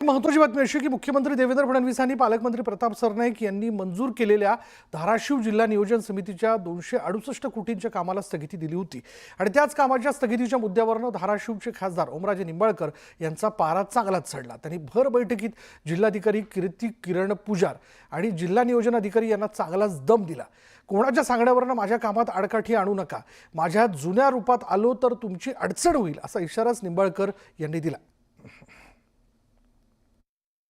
महत्त्वाची बातमी अशी की मुख्यमंत्री देवेंद्र फडणवीस यांनी पालकमंत्री प्रताप सरनाईक यांनी मंजूर केलेल्या धाराशिव जिल्हा नियोजन समितीच्या 268 कोटींच्या कामाला स्थगिती दिली होती आणि त्याच कामाच्या स्थगितीच्या मुद्द्यावरून धाराशिवचे खासदार ओमराजे निंबाळकर यांचा पारा चांगलाच चढला। त्यांनी भर बैठकीत जिल्हाधिकारी कीर्ती किरण पुजार आणि जिल्हा नियोजन अधिकारी यांना चांगलाच दम दिला। कोणाच्या सांगण्यावरून माझ्या कामात आडकाठी आणू नका, माझ्या जुन्या रूपात आलो तर तुमची अडचण होईल असा इशाराच निंबाळकर यांनी दिला।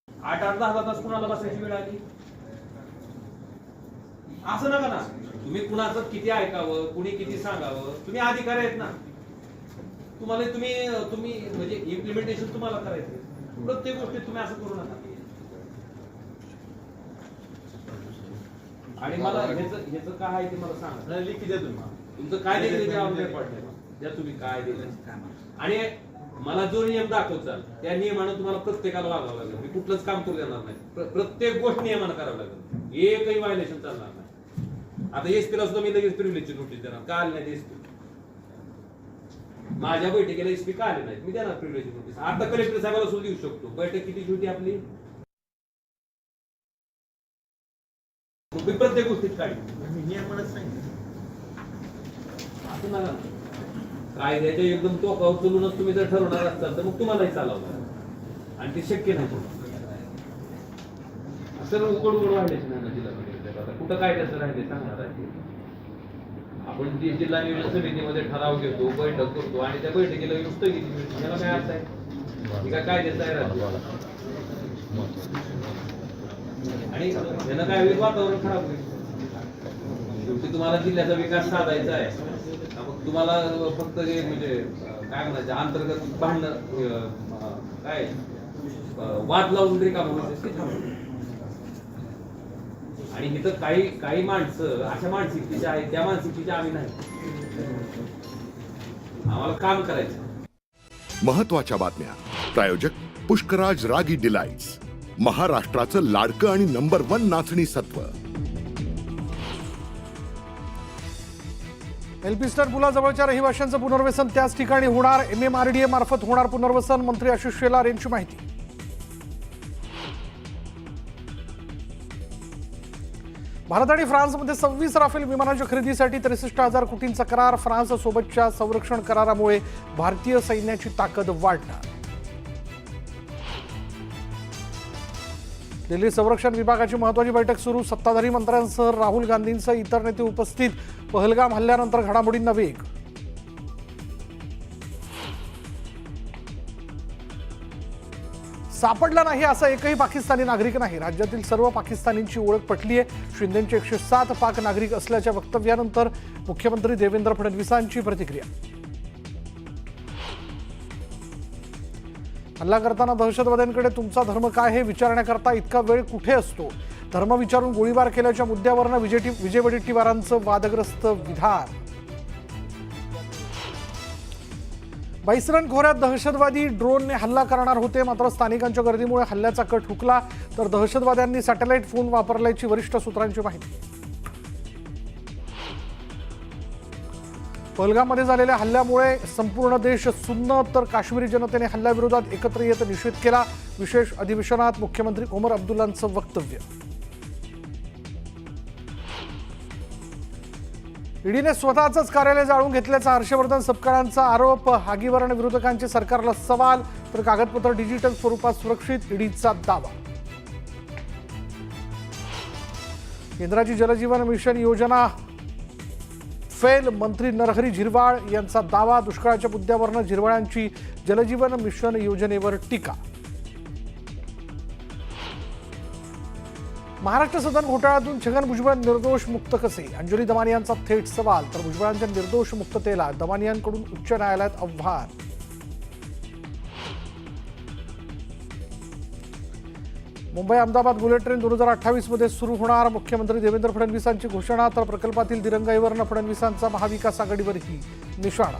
8-10 तास कुणाला बसायची वेळ आली असं नका ना। तुम्ही कुणाचं किती ऐकावं, कुणी किती सांगावं, तुम्ही अधिकारी आहेत ना। तुम्हाला तुम्ही म्हणजे इम्प्लिमेंटेशन तुम्हाला करायचं। प्रत्येक गोष्टीत तुम्ही असं करू नका। आणि मला ह्याचं काय आहे ते मला सांगा, लिखी द्या तुम्ही। तुमचं काय दिलं ते ऑनलाईन पाठवा द्या, तुम्ही काय दिलं। आणि मला जो नियम दाखवचाल त्या नियमानं तुम्हाला प्रत्येकाला वागावं लागेल। मी कुठलंच काम करू देणार नाही, प्रत्येक गोष्ट नियमानं करावं लागेल, एकही व्हायलेशन चालणार नाही। आता एसपीला सुद्धा मी लगेच प्रिव्हिलेजची नोटीस देणार, का आली नाही एसपी? माझ्या बैठकीला एसपी का आले नाही, मी देणार प्रिव्हिलेजची नोटीस। आता कलेक्टर साहेबाला सुद्धा देऊ शकतो। बैठक किती होती आपली, प्रत्येक गोष्टीत काय नियमच नाही असं नका। कायद्याच्या एकदम टोकावर चलूनच तुम्ही जर ठरवणार असाल तर मग तुम्हालाही चालवणार, आणि ते शक्य नाही। असं उघड उघड व्हायलाच नाही ना जिल्हा। आता कुठं कायद्याचं राहिले सांगणार आहे? आपण जिल्हा नियोजन समितीमध्ये ठराव घेतो, बैठक करतो आणि त्या बैठकीला स्थगिती मिळते, याला काय अर्थ आहे? काय कायद्याचं आहे राज्य? आणि यानं काय होईल, वातावरण खराब होईल। शेवटी तुम्हाला जिल्ह्याचा विकास साधायचा आहे, तुम्हाला फक्त हे म्हणजे काय म्हणायचं अंतर्गत भांडण काय वाद लावून तरी काम होईल। आणि इथं काही माणसं अशा मानसिकतेची आहेत, त्या मानसिकतेची आम्ही नाही। आम्हाला काम करायचं। महत्त्वाच्या बातम्या प्रायोजक पुष्कराज रागी डिलाइट्स, महाराष्ट्राचं लाडकं आणि नंबर 1 नाचणी सत्व। एलपीस्टर पुलाजवळच्या रहिवाशांचं पुनर्वसन त्याच ठिकाणी होणार, MMRDA मार्फत होणार पुनर्वसन, मंत्री आशिष शेलार यांची माहिती। भारत आणि फ्रान्समध्ये 26 राफेल विमानांच्या खरेदीसाठी 63,000 कोटींचा करार। फ्रान्स सोबतच्या संरक्षण करारामुळे भारतीय सैन्याची ताकद वाढणार। दिल्ली संरक्षण विभागाची महत्त्वाची बैठक सुरू, सत्ताधारी मंत्र्यांसह राहुल गांधींसह इतर नेते उपस्थित। पहलगाम हल्ल्यानंतर घडामोडींना वेग। सापडला नाही असा एकही पाकिस्तानी नागरिक नाही, राज्यातील सर्व पाकिस्तानींची ओळख पटली आहे। शिंदेंचे 107 पाक नागरिक असल्याच्या वक्तव्यानंतर मुख्यमंत्री देवेंद्र फडणवीसांची प्रतिक्रिया। हल्ला करताना दहशतवाद्यांकडे तुमचा धर्म काय हे विचारण्याकरता इतका वेळ कुठे असतो? धर्म विचारून गोळीबार केल्याच्या मुद्द्यावरून विजय वडेट्टीवारांचं वादग्रस्त विधान। बैसरण खोऱ्यात दहशतवादी ड्रोनने हल्ला करणार होते, मात्र स्थानिकांच्या गर्दीमुळे हल्ल्याचा कट हुकला, तर दहशतवाद्यांनी सॅटेलाइट फोन वापरल्याची वरिष्ठ सूत्रांची माहिती। पहलगाममध्ये झालेल्या हल्ल्यामुळे संपूर्ण देश सुन्न, तर काश्मीरी जनतेने हल्ल्याविरोधात एकत्र येत निषेध केला। विशेष अधिवेशनात मुख्यमंत्री ओमर अब्दुल्लांचं वक्तव्य। ईडीने स्वतःच कार्यालय जाळून घेतल्याचा हर्षवर्धन सपकाळांचा आरोप। हागीवरण विरोधकांचे सरकारला सवाल, तर कागदपत्र डिजिटल स्वरूपात सुरक्षित, ईडीचा दावा। केंद्राची जलजीवन मिशन योजना फेल, मंत्री नरहरी झिरवाळ यांचा दावा। दुष्काळाच्या मुद्द्यावरून झिरवाळांची जलजीवन मिशन योजनेवर टीका। महाराष्ट्र सदन घोटाळ्यातून छगन भुजबळ निर्दोष मुक्त कसे? अंजली दमानियांचा थेट सवाल, तर भुजबळांच्या निर्दोष मुक्ततेला दमानियांकडून उच्च न्यायालयात आव्हान। मुंबई अहमदाबाद बुलेट ट्रेन 2028 मध्ये सुरू होणार, मुख्यमंत्री देवेंद्र फडणवीसांची घोषणा, तर प्रकल्पातील दिरंगाईवरून फडणवीसांचा महाविकास आघाडीवरही निशाणा।